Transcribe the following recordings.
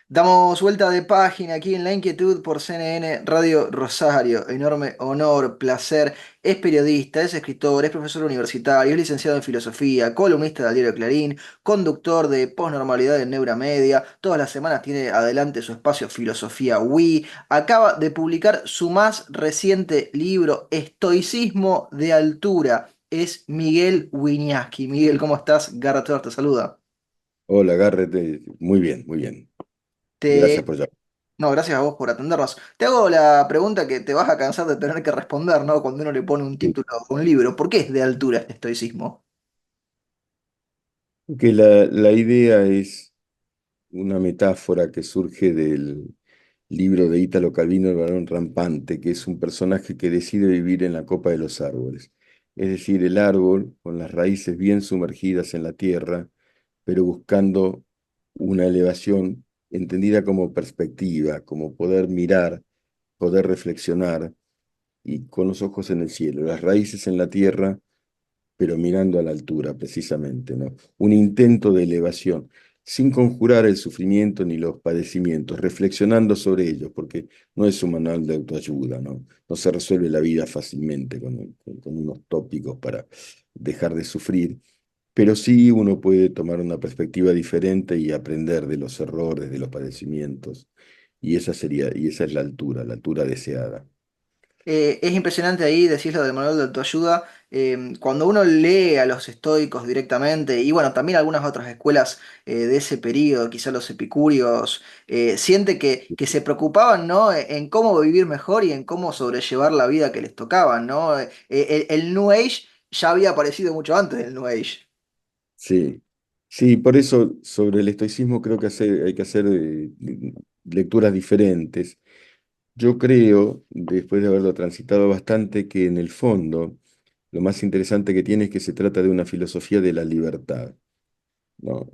Damos vuelta de página aquí en La Inquietud por CNN Radio Rosario. Enorme honor, placer. Es periodista, es escritor, es profesor universitario, es licenciado en filosofía, columnista del diario Clarín, conductor de Posnormalidad en Neuramedia. Todas las semanas tiene adelante su espacio Filosofía Wii. Acaba de publicar su más reciente libro, Estoicismo de Altura. Es Miguel Wiñaski. Miguel, ¿cómo estás? Garra te saluda. Hola, Garrett. Muy bien, muy bien. Gracias Te por llamar. No, gracias a vos por atendernos. Te hago la pregunta que te vas a cansar de tener que responder, ¿no? Cuando uno le pone un Sí. título a un libro. ¿Por qué es de altura este estoicismo? Que la idea es una metáfora que surge del libro de Italo Calvino, El varón rampante, que es un personaje que decide vivir en la copa de los árboles. Es decir, el árbol con las raíces bien sumergidas en la tierra, pero buscando una elevación entendida como perspectiva, como poder mirar, poder reflexionar y con los ojos en el cielo, las raíces en la tierra pero mirando a la altura, precisamente, ¿no? Un intento de elevación, sin conjurar el sufrimiento ni los padecimientos, reflexionando sobre ellos, porque no es un manual de autoayuda, ¿no? No se resuelve la vida fácilmente con unos tópicos para dejar de sufrir, pero sí uno puede tomar una perspectiva diferente y aprender de los errores, de los padecimientos, y esa es la altura deseada. Es impresionante ahí, decís lo del manual de autoayuda. Cuando uno lee a los estoicos directamente, y bueno, también algunas otras escuelas de ese periodo, quizás los epicúreos, siente que se preocupaban, ¿no? En cómo vivir mejor y en cómo sobrellevar la vida que les tocaba, ¿no? El New Age ya había aparecido mucho antes del New Age. Sí, sí, por eso sobre el estoicismo creo que hay que hacer lecturas diferentes. Yo creo, después de haberlo transitado bastante, que en el fondo lo más interesante que tiene es que se trata de una filosofía de la libertad, ¿no?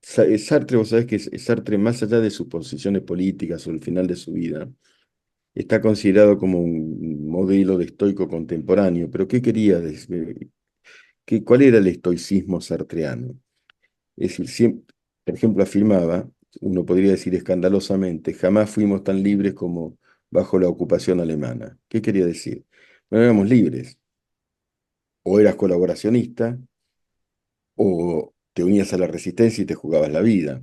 Sartre, vos sabés que Sartre, más allá de sus posiciones políticas o el final de su vida, está considerado como un modelo de estoico contemporáneo. Pero ¿qué quería decir? ¿Cuál era el estoicismo sartreano? Es decir, por ejemplo, afirmaba, uno podría decir escandalosamente, jamás fuimos tan libres como bajo la ocupación alemana. ¿Qué quería decir? No éramos libres. O eras colaboracionista, o te unías a la resistencia y te jugabas la vida.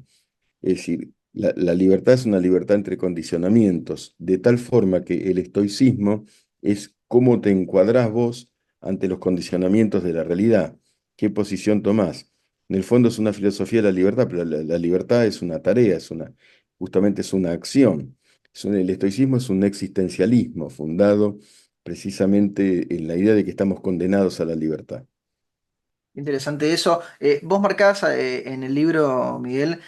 Es decir, la libertad es una libertad entre condicionamientos, de tal forma que el estoicismo es cómo te encuadrás vos ante los condicionamientos de la realidad, qué posición tomás. En el fondo es una filosofía de la libertad, pero la libertad es una tarea, justamente es una acción. El estoicismo es un existencialismo fundado precisamente en la idea de que estamos condenados a la libertad. Interesante eso. Vos marcás en el libro, Miguel,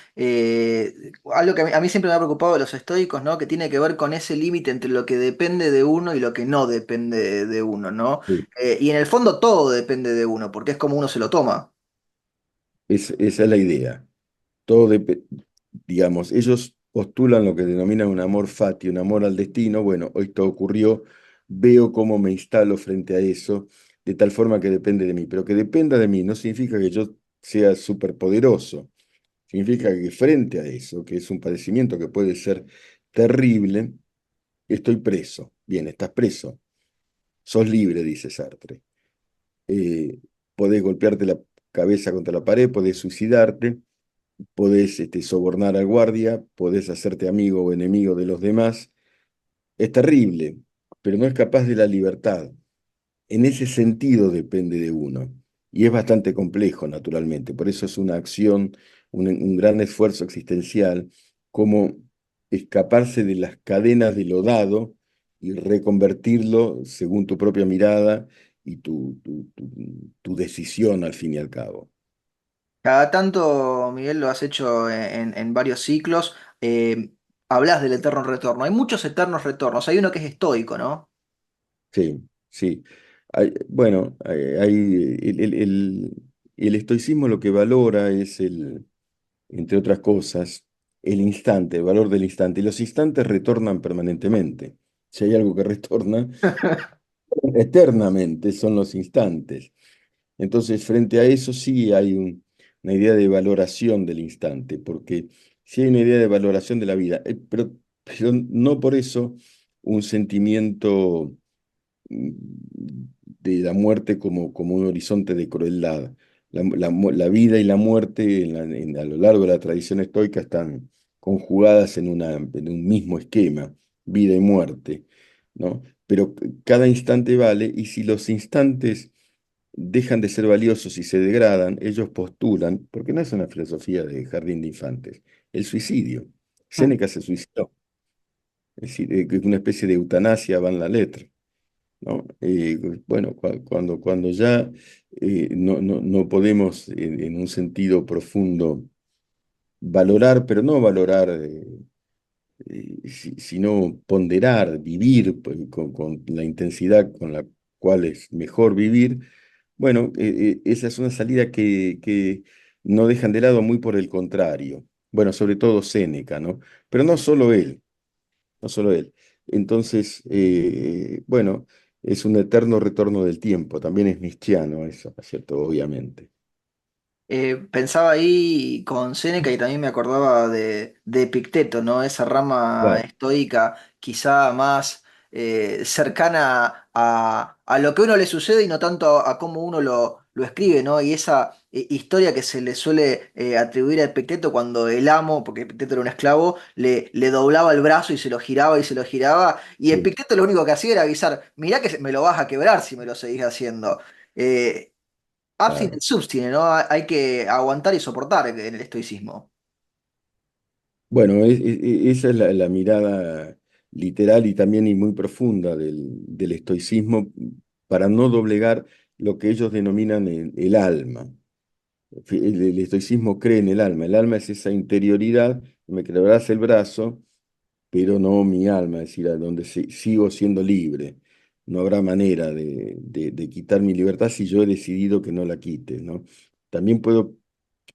algo que a mí siempre me ha preocupado de los estoicos, ¿no? Que tiene que ver con ese límite entre lo que depende de uno y lo que no depende de uno, ¿no? Sí. Y en el fondo todo depende de uno, porque es como uno se lo toma. Esa es la idea. Todo digamos, ellos postulan lo que denominan un amor fati, un amor al destino. Bueno, hoy todo ocurrió, veo cómo me instalo frente a eso, de tal forma que depende de mí. Pero que dependa de mí no significa que yo sea superpoderoso. Significa que frente a eso, que es un padecimiento que puede ser terrible, estoy preso. Bien, estás preso. Sos libre, dice Sartre. Eh, Podés golpearte la cabeza contra la pared, podés suicidarte, podés sobornar al guardia, podés hacerte amigo o enemigo de los demás. Es terrible, pero no es capaz de la libertad. En ese sentido depende de uno. Y es bastante complejo, naturalmente. Por eso es una acción, un gran esfuerzo existencial, como escaparse de las cadenas de lo dado y reconvertirlo según tu propia mirada y tu decisión al fin y al cabo. Cada tanto, Miguel, lo has hecho en varios ciclos. Hablas del eterno retorno. Hay muchos eternos retornos. Hay uno que es estoico, ¿no? Sí, sí. Bueno, el estoicismo lo que valora es entre otras cosas, el instante, el valor del instante. Y los instantes retornan permanentemente. Si hay algo que retorna eternamente, son los instantes. Entonces, frente a eso sí hay una idea de valoración del instante, porque sí hay una idea de valoración de la vida, pero no por eso un sentimiento mm, de la muerte como un horizonte de crueldad. La vida y la muerte a lo largo de la tradición estoica están conjugadas en un mismo esquema, vida y muerte, ¿no? Pero cada instante vale, y si los instantes dejan de ser valiosos y se degradan, ellos postulan, porque no es una filosofía de jardín de infantes, el suicidio. Séneca se suicidó, es decir, que una especie de eutanasia va en la letra, ¿no? Bueno, cuando ya no podemos en un sentido profundo valorar, pero no valorar, sino ponderar, vivir pues, con la intensidad con la cual es mejor vivir, bueno, esa es una salida que no dejan de lado, muy por el contrario. Bueno, sobre todo Séneca, ¿no? Pero no solo él, no solo él. Entonces, bueno, es un eterno retorno del tiempo, también es nietzscheano eso, ¿no es cierto? Obviamente. Pensaba ahí con Séneca y también me acordaba de Epicteto, ¿no? Esa rama Claro, estoica quizá más cercana a lo que a uno le sucede y no tanto a cómo uno lo escribe, ¿no? Y esa historia que se le suele atribuir a Epicteto cuando el amo, porque Epicteto era un esclavo, le doblaba el brazo y se lo giraba y se lo giraba, y sí, Epicteto lo único que hacía era avisar, mirá que me lo vas a quebrar si me lo seguís haciendo. Eh, claro. Abstinent subsistine, ¿no? Hay que aguantar y soportar en el estoicismo. Bueno, esa es la mirada literal y también y muy profunda del estoicismo para no doblegar lo que ellos denominan el alma. El estoicismo cree en el alma. El alma es esa interioridad, me quebrarás el brazo, pero no mi alma, es decir, a donde sigo siendo libre. No habrá manera de quitar mi libertad si yo he decidido que no la quite, ¿no? También puedo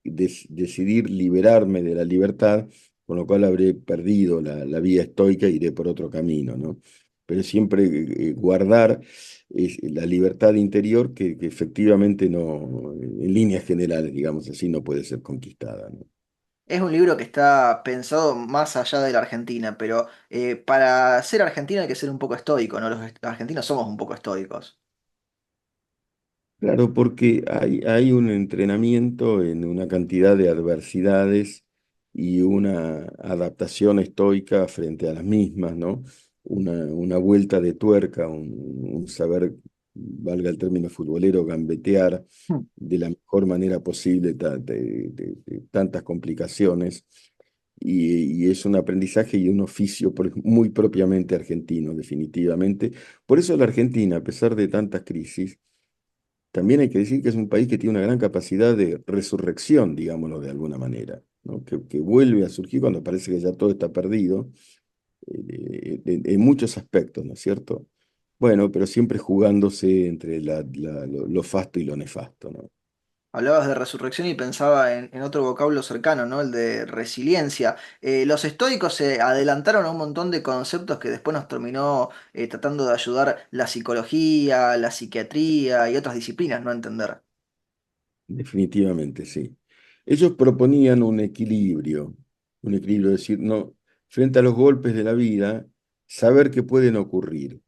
decidir liberarme de la libertad, con lo cual habré perdido la vía estoica e iré por otro camino, ¿no? Pero siempre guardar la libertad interior que efectivamente no, en líneas generales, digamos así, no puede ser conquistada, ¿no? Es un libro que está pensado más allá de la Argentina, pero para ser argentino hay que ser un poco estoico, ¿no? Los argentinos somos un poco estoicos. Claro, porque hay un entrenamiento en una cantidad de adversidades y una adaptación estoica frente a las mismas, ¿no? Una vuelta de tuerca, un saber, valga el término futbolero, gambetear Hmm. de la mejor manera posible de tantas complicaciones. Y es un aprendizaje y un oficio muy propiamente argentino, definitivamente. Por eso la Argentina, a pesar de tantas crisis, también hay que decir que es un país que tiene una gran capacidad de resurrección, digámoslo de alguna manera, ¿no? Que vuelve a surgir cuando parece que ya todo está perdido, en muchos aspectos, ¿no es cierto? Bueno, pero siempre jugándose entre lo fasto y lo nefasto, ¿no? Hablabas de resurrección y pensaba en otro vocablo cercano, ¿no? El de resiliencia. Los estoicos se adelantaron a un montón de conceptos que después nos terminó tratando de ayudar la psicología, la psiquiatría y otras disciplinas, ¿no? A entender. Definitivamente, sí. Ellos proponían un equilibrio, es decir, no, frente a los golpes de la vida, saber que pueden ocurrir.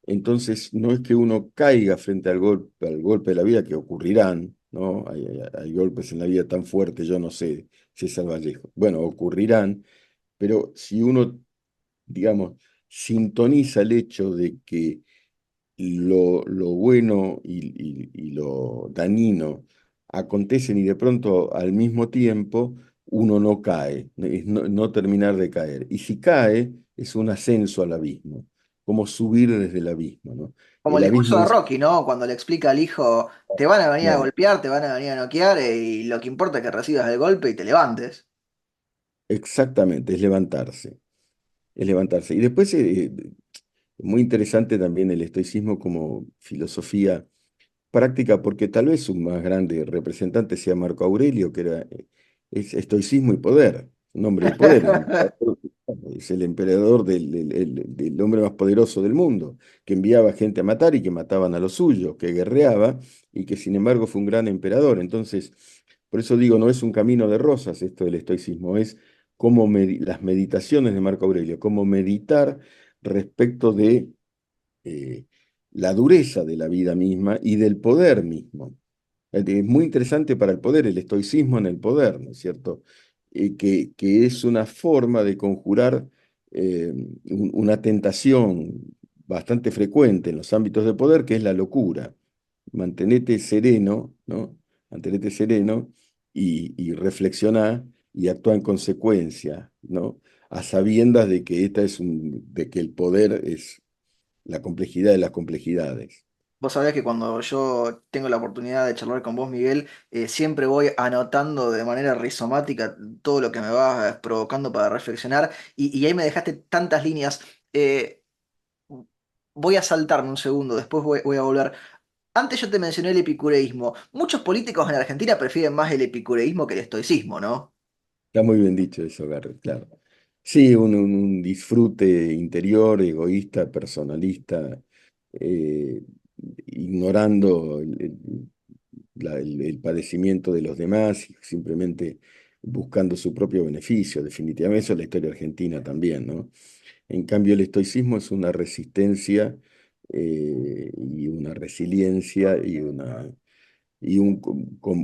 Entonces, no es que uno caiga frente al golpe de la vida, que ocurrirán, ¿no? Hay golpes en la vida tan fuertes, yo no sé si es Vallejo. Bueno, ocurrirán, pero si uno, digamos, sintoniza el hecho de que lo bueno y lo dañino acontecen y de pronto al mismo tiempo uno no cae, es no terminar de caer. Y si cae, es un ascenso al abismo, como subir desde el abismo, ¿no? Como el El discurso abismo de es, Rocky, ¿no? Cuando le explica al hijo, te van a venir a claro, golpear, te van a venir a noquear, y lo que importa es que recibas el golpe y te levantes. exactamente, es levantarse, es levantarse. Y después, muy interesante también el estoicismo como filosofía práctica, porque tal vez su más grande representante sea Marco Aurelio, que era es estoicismo y poder, un hombre de poder, es el emperador del hombre más poderoso del mundo, que enviaba gente a matar y que mataban a los suyos, que guerreaba y que sin embargo fue un gran emperador. Entonces, Por eso digo, no es un camino de rosas esto del estoicismo, es como las meditaciones de Marco Aurelio, como meditar respecto de eh, la dureza de la vida misma y del poder mismo. Es muy interesante para el poder, el estoicismo en el poder, ¿no es cierto? Que es una forma de conjurar una tentación bastante frecuente en los ámbitos de poder, que es la locura. Mantenete sereno, ¿no? Mantenete sereno y reflexiona y actúa en consecuencia, ¿no? A sabiendas de que, de que el poder es la complejidad de las complejidades. Vos sabés que cuando yo tengo la oportunidad de charlar con vos, Miguel, siempre voy anotando de manera rizomática todo lo que me vas provocando para reflexionar y ahí me dejaste tantas líneas. Eh, Voy a saltarme un segundo, después voy a volver. Antes yo te mencioné el epicureísmo. Muchos políticos en Argentina prefieren más el epicureísmo que el estoicismo, ¿no? Está muy bien dicho eso, Garrett, claro. Sí, un disfrute interior, egoísta, personalista, eh, ignorando el padecimiento de los demás y simplemente buscando su propio beneficio. Definitivamente eso es la historia argentina también, ¿no? En cambio, el estoicismo es una resistencia y una resiliencia y un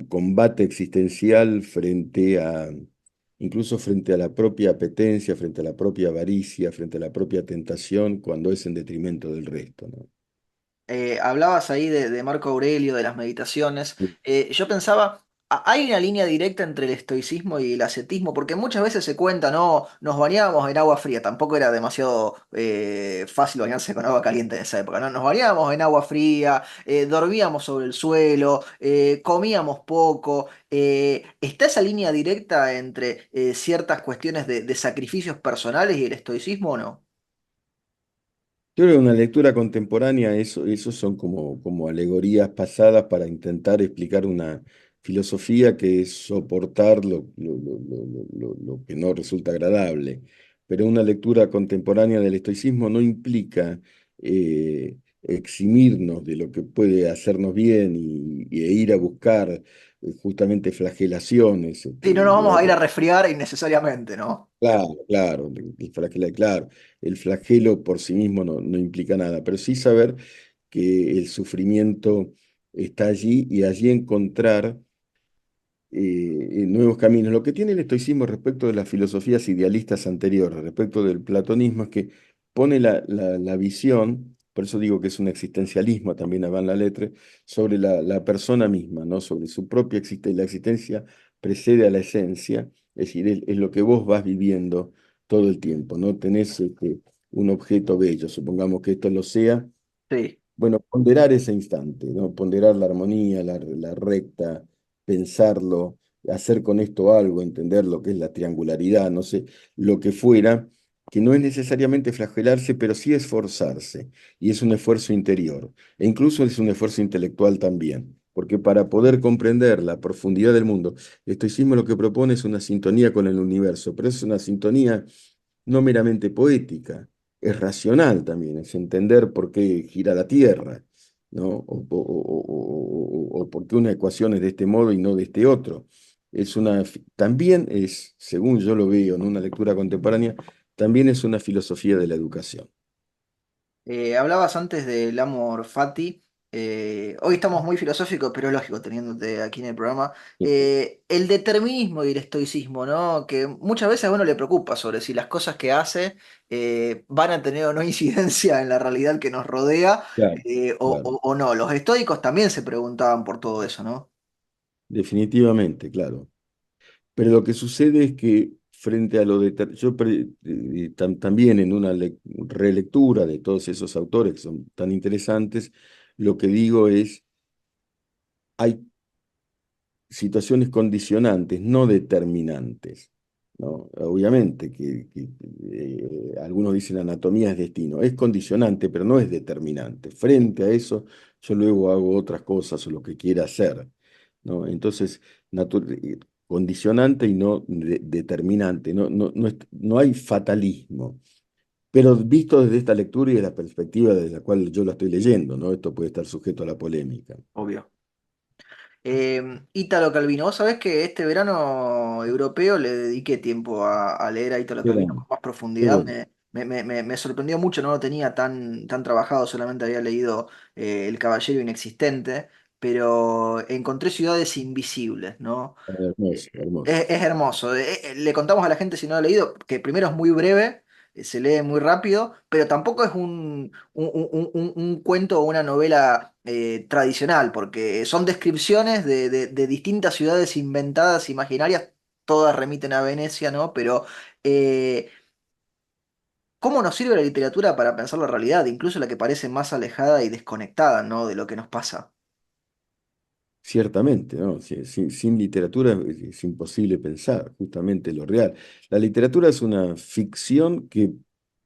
combate existencial frente a, incluso frente a la propia apetencia, frente a la propia avaricia, frente a la propia tentación, cuando es en detrimento del resto, ¿no? Hablabas ahí de Marco Aurelio, de las meditaciones. Sí, Yo pensaba, ¿hay una línea directa entre el estoicismo y el ascetismo? Porque muchas veces se cuenta, no, nos bañábamos en agua fría, tampoco era demasiado fácil bañarse con agua caliente en esa época, ¿no? Nos bañábamos en agua fría, dormíamos sobre el suelo, comíamos poco. ¿Está esa línea directa entre ciertas cuestiones de sacrificios personales y el estoicismo o no? yo creo que una lectura contemporánea, eso son como alegorías pasadas para intentar explicar una filosofía que es soportar lo que no resulta agradable. Pero una lectura contemporánea del estoicismo no implica eximirnos de lo que puede hacernos bien e ir a buscar justamente flagelaciones, Sí, no nos vamos a ir a resfriar innecesariamente, ¿no? claro, claro, claro, el flagelo por sí mismo no implica nada, pero sí saber que el sufrimiento está allí y allí encontrar nuevos caminos. Lo que tiene el estoicismo respecto de las filosofías idealistas anteriores, respecto del platonismo, es que pone la visión, por eso digo que es un existencialismo, también va en la letra, sobre la persona misma, ¿no? Sobre su propia existencia. La existencia precede a la esencia, es decir, es lo que vos vas viviendo todo el tiempo, ¿no? Tenés un objeto bello, supongamos que esto lo sea. Sí. Bueno, ponderar ese instante, ¿no? Ponderar la armonía, la recta, pensarlo, hacer con esto algo, entender lo que es la triangularidad, no sé, lo que fuera, que no es necesariamente flagelarse, pero sí esforzarse, y es un esfuerzo interior, e incluso es un esfuerzo intelectual también, porque para poder comprender la profundidad del mundo, el estoicismo lo que propone es una sintonía con el universo, pero es una sintonía no meramente poética, es racional también, es entender por qué gira la Tierra, ¿no? O por qué una ecuación es de este modo y no de este otro. También es, según yo lo veo en una lectura contemporánea, también es una filosofía de la educación. Hablabas antes del amor fati. Hoy estamos muy filosóficos, pero es lógico teniéndote aquí en el programa. El determinismo y el estoicismo, ¿no? Que muchas veces a uno le preocupa sobre si las cosas que hace van a tener o no incidencia en la realidad que nos rodea Claro, claro. o no. Los estoicos también se preguntaban por todo eso, ¿no? Definitivamente, claro. Pero lo que sucede es que frente a lo de... También en una relectura de todos esos autores que son tan interesantes, lo que digo es, hay situaciones condicionantes, no determinantes, ¿no? Obviamente algunos dicen anatomía es destino, es condicionante, pero no es determinante. Frente a eso, yo luego hago otras cosas o lo que quiera hacer, ¿no? Entonces, condicionante y no determinante, no hay fatalismo. Pero visto desde esta lectura y de la perspectiva desde la cual yo la estoy leyendo, ¿no? Esto puede estar sujeto a la polémica. Obvio. Ítalo Calvino, vos sabés que este verano europeo le dediqué tiempo a leer a Ítalo Qué Calvino con bueno, más qué profundidad. bueno. Me sorprendió mucho, no lo tenía tan trabajado, solamente había leído El Caballero Inexistente, pero encontré Ciudades Invisibles, ¿no? Hermoso, hermoso. Es hermoso. Le contamos a la gente si no lo ha leído, que primero es muy breve, se lee muy rápido, pero tampoco es un cuento o una novela tradicional, porque son descripciones de distintas ciudades inventadas, imaginarias, todas remiten a Venecia, ¿no? Pero eh, ¿cómo nos sirve la literatura para pensar la realidad, incluso la que parece más alejada y desconectada, ¿no? de lo que nos pasa? Ciertamente, ¿no? Sin literatura es imposible pensar justamente lo real. La literatura es una ficción que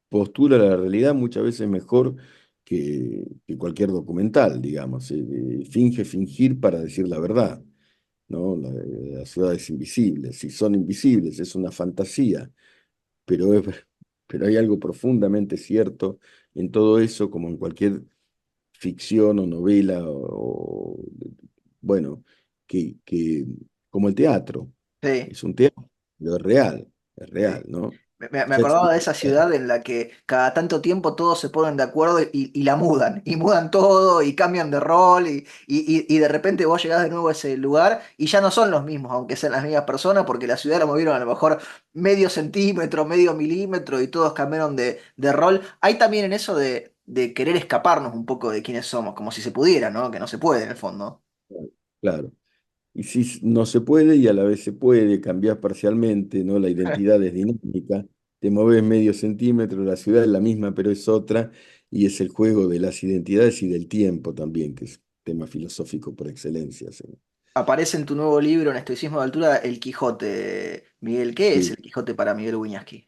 postula la realidad muchas veces mejor que cualquier documental, digamos. Finge fingir para decir la verdad, ¿no? Las ciudades invisibles, si son invisibles, es una fantasía, pero, pero hay algo profundamente cierto en todo eso, como en cualquier ficción o novela, bueno, que como el teatro, Sí. es un teatro, pero es Sí. real, ¿no? Me acordaba Shakespeare. de esa ciudad en la que cada tanto tiempo todos se ponen de acuerdo y la mudan, y mudan todo y cambian de rol y de repente vos llegás de nuevo a ese lugar y ya no son los mismos, aunque sean las mismas personas, porque la ciudad la movieron a lo mejor medio centímetro, medio milímetro y todos cambiaron de rol. Hay también en eso de querer escaparnos un poco de quiénes somos, como si se pudiera, ¿no? Que no se puede en el fondo. Claro. Y si no se puede y a la vez se puede, cambiar parcialmente, ¿no? La identidad es dinámica, te mueves medio centímetro, la ciudad es la misma, pero es otra, y es el juego de las identidades y del tiempo también, que es tema filosófico por excelencia. Sí. Aparece en tu nuevo libro, en Estoicismo de Altura, El Quijote. Miguel, ¿qué es Sí. el Quijote para Miguel Wiñaski?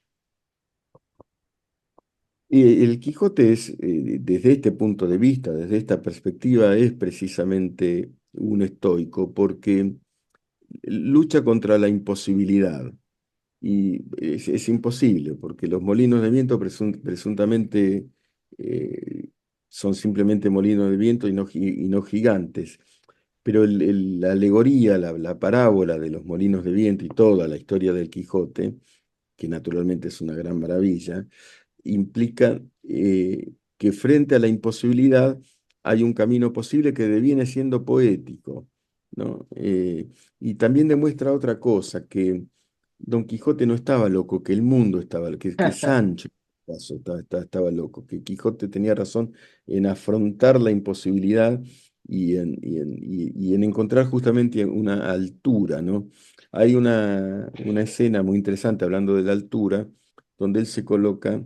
Y el Quijote es, desde este punto de vista, desde esta perspectiva, es precisamente un estoico, porque lucha contra la imposibilidad. Y es imposible, porque los molinos de viento presuntamente eh, son simplemente molinos de viento y no gigantes. Pero la alegoría, la parábola de los molinos de viento y toda la historia del Quijote, que naturalmente es una gran maravilla, implica que frente a la imposibilidad hay un camino posible que deviene siendo poético, ¿no? Y también demuestra otra cosa, que Don Quijote no estaba loco, que el mundo estaba, que Sancho estaba loco, que Quijote tenía razón en afrontar la imposibilidad y en encontrar justamente una altura, ¿no? Hay una escena muy interesante hablando de la altura, donde él se coloca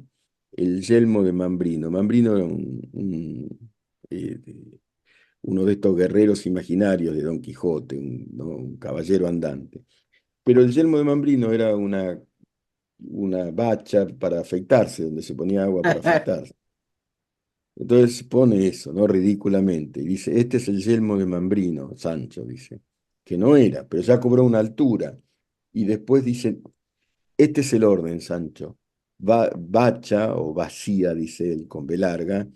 el yelmo de Mambrino. Mambrino era eh, uno de estos guerreros imaginarios de Don Quijote, ¿no? Un caballero andante. Pero el yelmo de Mambrino era una bacha para afeitarse, donde se ponía agua para afeitarse. Entonces pone eso, ¿no? Ridículamente. Y dice, este es el yelmo de Mambrino, Sancho, dice, que no era, pero ya cobró una altura. Y después dice, este es el orden, Sancho. Bacha o vacía, dice él, con B larga,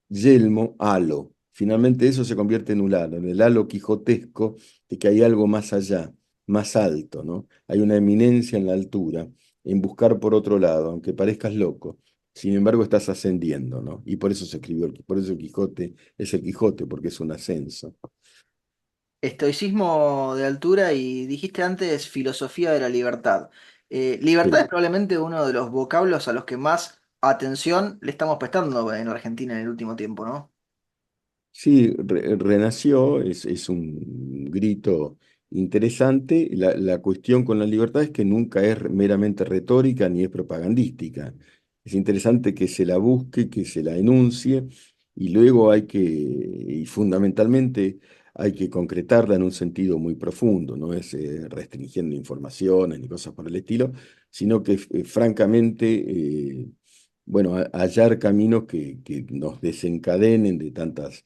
yelmo, halo. Finalmente eso se convierte en un halo, en el halo quijotesco de que hay algo más allá, más alto, ¿no? Hay una eminencia en la altura, en buscar por otro lado, aunque parezcas loco. Sin embargo, estás ascendiendo, ¿no? Y por eso se escribió, por eso el Quijote es el Quijote, porque es un ascenso. Estoicismo de altura y dijiste antes filosofía de la libertad. Libertad es Sí. probablemente uno de los vocablos a los que más atención le estamos prestando en Argentina en el último tiempo, ¿no? Sí, renació, es un grito interesante. La cuestión con la libertad es que nunca es meramente retórica ni es propagandística. Es interesante que se la busque, que se la enuncie y luego y fundamentalmente hay que concretarla en un sentido muy profundo, no es restringiendo informaciones ni cosas por el estilo, sino que francamente bueno, hallar caminos que nos desencadenen de tantas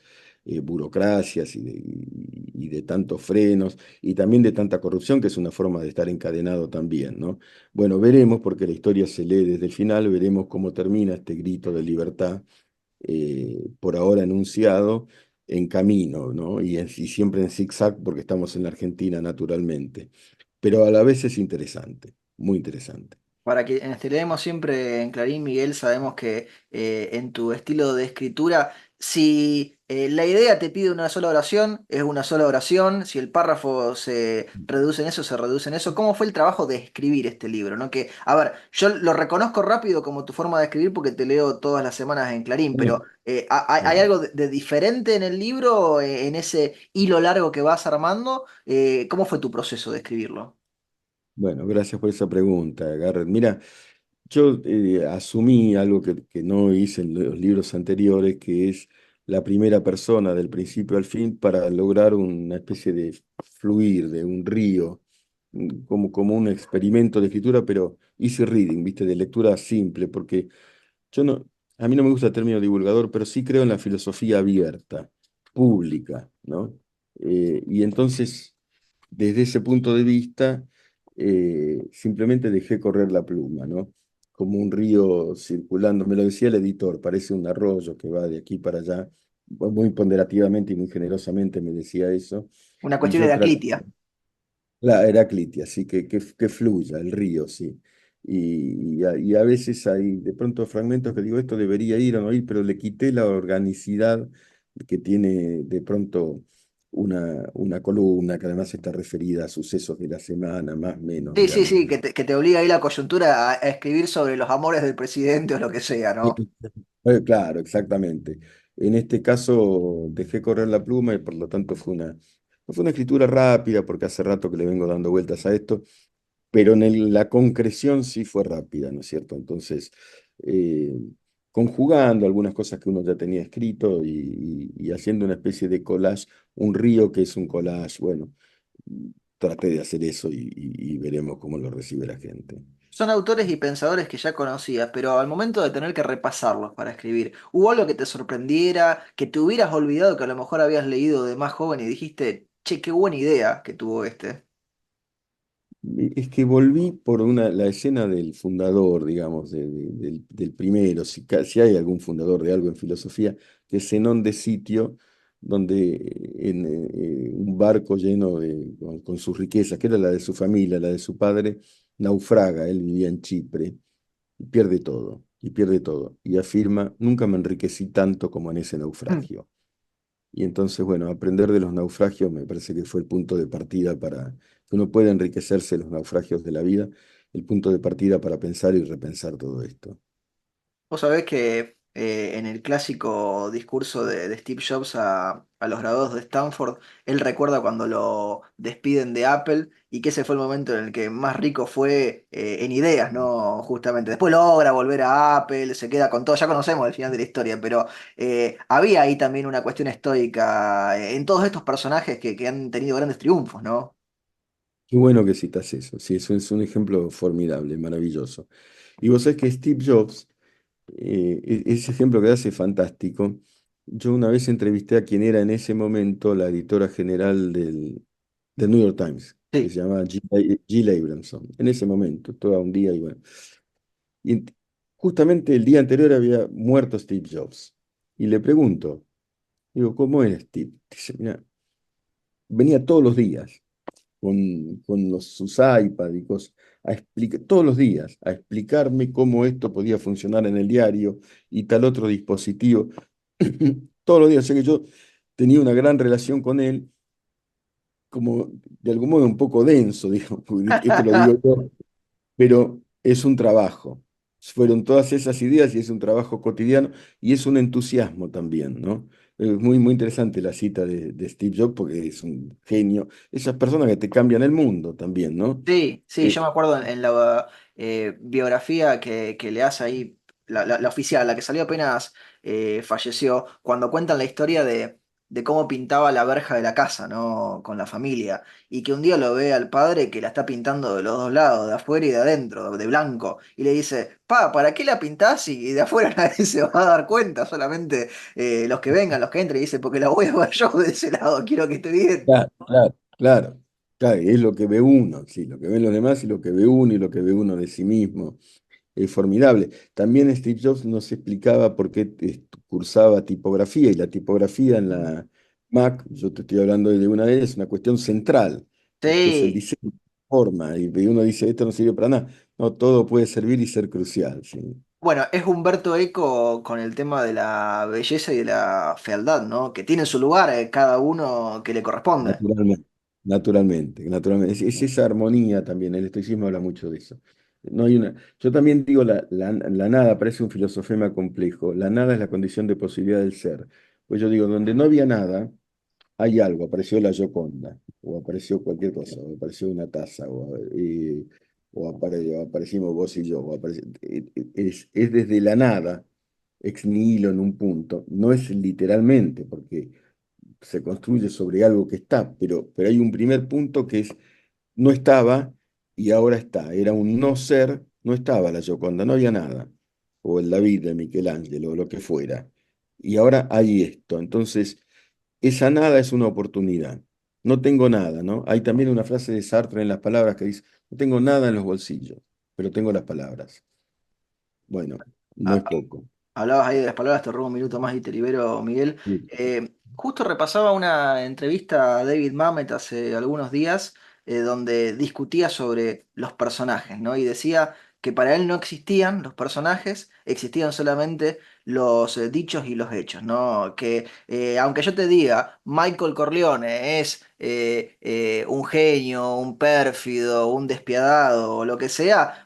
burocracias y de tantos frenos y también de tanta corrupción, que es una forma de estar encadenado también, ¿no? Bueno, veremos, porque la historia se lee desde el final, veremos cómo termina este grito de libertad por ahora enunciado, en camino, ¿no? Y siempre en zigzag porque estamos en la Argentina naturalmente. Pero a la vez es interesante, muy interesante. Para quienes te leemos siempre en Clarín, Miguel, sabemos que en tu estilo de escritura, si la idea te pide una sola oración, es una sola oración, si el párrafo se reduce en eso, se reduce en eso. ¿Cómo fue el trabajo de escribir este libro? ¿No? Que, a ver, yo lo reconozco rápido como tu forma de escribir porque te leo todas las semanas en Clarín, pero ¿hay Bueno, algo de diferente en el libro, en ese hilo largo que vas armando? ¿Cómo fue tu proceso de escribirlo? bueno, gracias por esa pregunta, Garrett. Mira, yo asumí algo que no hice en los libros anteriores, que es la primera persona del principio al fin para lograr una especie de fluir, de un río, como un experimento de escritura, pero easy reading, ¿viste? De lectura simple, porque yo no, a mí no me gusta el término divulgador, pero sí creo en la filosofía abierta, pública, ¿no? Y entonces, desde ese punto de vista, simplemente dejé correr la pluma, ¿no? Como un río circulando, me lo decía el editor, parece un arroyo que va de aquí para allá, muy ponderativamente y muy generosamente me decía eso, Una y cuestión yo de traté aclitia. la Heraclitia, así que fluya el río, sí. Y a veces hay de pronto fragmentos que digo, esto debería ir o no ir, pero le quité la organicidad que tiene de pronto una columna que además está referida a sucesos de la semana, más o menos, Sí, sí, digamos. sí, que te obliga ahí la coyuntura a escribir sobre los amores del presidente o lo que sea, ¿no? Claro, exactamente. En este caso dejé correr la pluma y por lo tanto no fue una escritura rápida, porque hace rato que le vengo dando vueltas a esto, pero en la concreción sí fue rápida, ¿no es cierto? Entonces, eh, conjugando algunas cosas que uno ya tenía escrito y haciendo una especie de collage, un río que es un collage, bueno, traté de hacer eso y veremos cómo lo recibe la gente. Son autores y pensadores que ya conocías, pero al momento de tener que repasarlos para escribir, ¿hubo algo que te sorprendiera, que te hubieras olvidado que a lo mejor habías leído de más joven y dijiste, che, qué buena idea que tuvo este? Es que volví por la escena del fundador, digamos, del primero, si hay algún fundador de algo en filosofía, que es Zenón de Sitio, donde en un barco lleno con sus riquezas, que era la de su familia, la de su padre, naufraga, él vivía en Chipre, y pierde todo, y afirma, nunca me enriquecí tanto como en ese naufragio. Y entonces, bueno, aprender de los naufragios me parece que fue el punto de partida para que uno pueda enriquecerse de los naufragios de la vida, el punto de partida para pensar y repensar todo esto. Vos sabés que en el clásico discurso de Steve Jobs a los graduados de Stanford, él recuerda cuando lo despiden de Apple y que ese fue el momento en el que más rico fue en ideas, ¿no? Justamente. Después logra volver a Apple, se queda con todo, ya conocemos el final de la historia, pero había ahí también una cuestión estoica en todos estos personajes que han tenido grandes triunfos, ¿no? Qué bueno que citas eso, sí, eso es un ejemplo formidable, maravilloso. Y vos sabés que Steve Jobs, ese ejemplo que hace fantástico, yo una vez entrevisté a quien era en ese momento la editora general del New York Times, que Sí. se llamaba Jill Abramson, en ese momento, todo un día y bueno. Y justamente el día anterior había muerto Steve Jobs. Y le pregunto, digo, ¿cómo era Steve? Dice, mira, venía todos los días con sus iPad y cosas, todos los días, a explicarme cómo esto podía funcionar en el diario y tal otro dispositivo. Todos los días, o sea que yo tenía una gran relación con él, como de algún modo un poco denso, digo, esto lo digo yo, pero es un trabajo. Fueron todas esas ideas y es un trabajo cotidiano y es un entusiasmo también, ¿no? Es muy, muy interesante la cita de Steve Jobs porque es un genio. Esas personas que te cambian el mundo también, ¿no? Sí, sí, Eh, yo me acuerdo en la biografía que le hace ahí, la oficial, la que salió apenas falleció, cuando cuentan la historia de cómo pintaba la verja de la casa, ¿no? Con la familia, y que un día lo ve al padre que la está pintando de los dos lados, de afuera y de adentro, de blanco, y le dice, pa, ¿para qué la pintás? Y de afuera nadie se va a dar cuenta, solamente los que vengan, los que entren, y dice, porque la voy a ver yo de ese lado, quiero que esté bien. claro, claro, claro, claro, y es lo que ve uno, sí, lo que ven los demás y lo que ve uno y lo que ve uno de sí mismo. Es formidable. También Steve Jobs nos explicaba por qué cursaba tipografía y la tipografía en Mac, yo te estoy hablando de una de ellas, una cuestión central, que es el Sí. diseño, forma, y uno dice, esto no sirve para nada. No, todo puede servir y ser crucial, sí. Bueno, es Humberto Eco con el tema de la belleza y de la fealdad, ¿no? Que tiene su lugar, cada uno que le corresponde. Naturalmente, naturalmente. Es esa armonía también, el estoicismo habla mucho de eso. No hay una, yo también digo, la nada parece un filosofema complejo. La nada es la condición de posibilidad del ser. Pues yo digo, donde no había nada, hay algo, apareció la Gioconda, o apareció cualquier cosa, o apareció una taza, o aparecimos vos y yo, es desde la nada, ex nihilo en un punto, no es literalmente, porque se construye sobre algo que está, pero hay un primer punto que es, no estaba y ahora está, era un no ser, no estaba la Gioconda, no había nada, o el David de Michelangelo, o lo que fuera, y ahora hay esto, entonces esa nada es una oportunidad. No tengo nada, ¿no? Hay también una frase de Sartre en las palabras que dice, no tengo nada en los bolsillos, pero tengo las palabras. Bueno, no es poco. Hablabas ahí de las palabras, te robo un minuto más y te libero, Miguel. Sí. Justo repasaba una entrevista a David Mamet hace algunos días, donde discutía sobre los personajes, ¿no? Y decía que para él no existían los personajes, existían solamente los dichos y los hechos, ¿no? Que aunque yo te diga, Michael Corleone es un genio, un pérfido, un despiadado o lo que sea,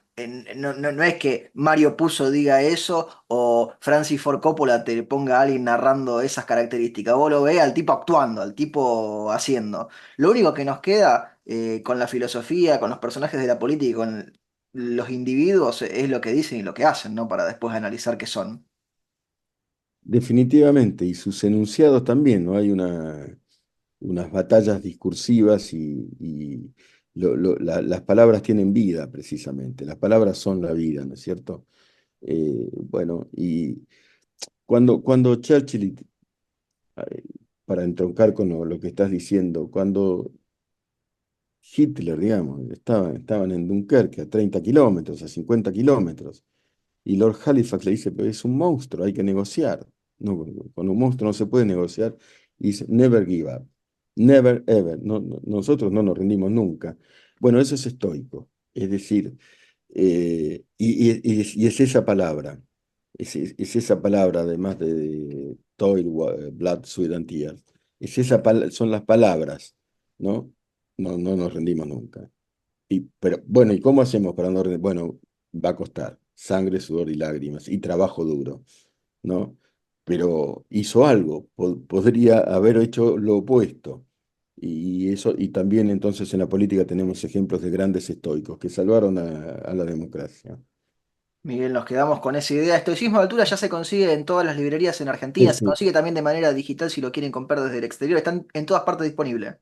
no es que Mario Puzo diga eso o Francis Ford Coppola te ponga a alguien narrando esas características. Vos lo ves al tipo actuando, al tipo haciendo. Lo único que nos queda con la filosofía, con los personajes de la política y con los individuos es lo que dicen y lo que hacen, ¿no? Para después analizar qué son. Definitivamente, y sus enunciados también, ¿no? Hay unas batallas discursivas y las palabras tienen vida, precisamente. Las palabras son la vida, ¿no es cierto? Bueno, y cuando Churchill, eh, para entroncar con lo que estás diciendo, cuando Hitler, digamos, estaban en Dunkerque a 30 kilómetros, a 50 kilómetros, y Lord Halifax le dice, pero es un monstruo, hay que negociar. No, con un monstruo no se puede negociar. Y dice, never give up, never ever. Nosotros no nos rendimos nunca. Bueno, eso es estoico. Es decir, y es esa palabra, es esa palabra, además de toil, blood, sweat and tears. Son las palabras, ¿no? No nos rendimos nunca. Pero bueno, ¿y cómo hacemos para no rendir? Bueno, va a costar sangre, sudor y lágrimas y trabajo duro, ¿no? Pero hizo algo, podría haber hecho lo opuesto. Y eso, y también entonces en la política tenemos ejemplos de grandes estoicos que salvaron a la democracia. Miguel, nos quedamos con esa idea. Estoicismo de altura ya se consigue en todas las librerías en Sí, Argentina, se sí, consigue también de manera digital si lo quieren comprar desde el exterior, están en todas partes disponibles.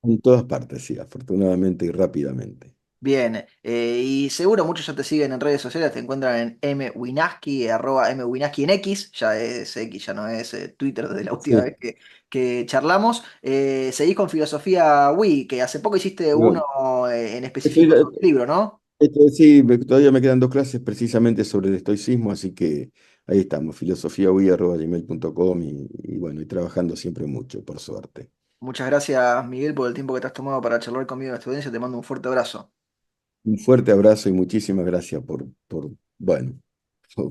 en todas partes, sí, afortunadamente y rápidamente. Bien, y seguro muchos ya te siguen en redes sociales, te encuentran en mwinaski, arroba mwinaski en X, ya es X, ya no es Twitter desde la última Sí, vez que charlamos. Seguís con Filosofía Wii, que hace poco hiciste uno no, en estoy, específico sobre el libro, ¿no? sí, todavía me quedan dos clases precisamente sobre el estoicismo, así que ahí estamos, filosofiaui@gmail.com y bueno, y trabajando siempre mucho, por suerte. Muchas gracias, Miguel, por el tiempo que te has tomado para charlar conmigo en esta audiencia, te mando un fuerte abrazo. Un fuerte abrazo y muchísimas gracias bueno,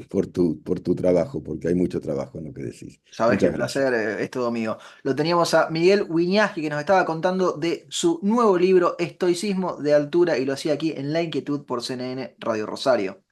por tu trabajo, porque hay mucho trabajo en lo que decís. Sabes que Muchas el gracias. placer es todo mío. Lo teníamos a Miguel Wiñaski que nos estaba contando de su nuevo libro Estoicismo de Altura y lo hacía aquí en La Inquietud por CNN Radio Rosario.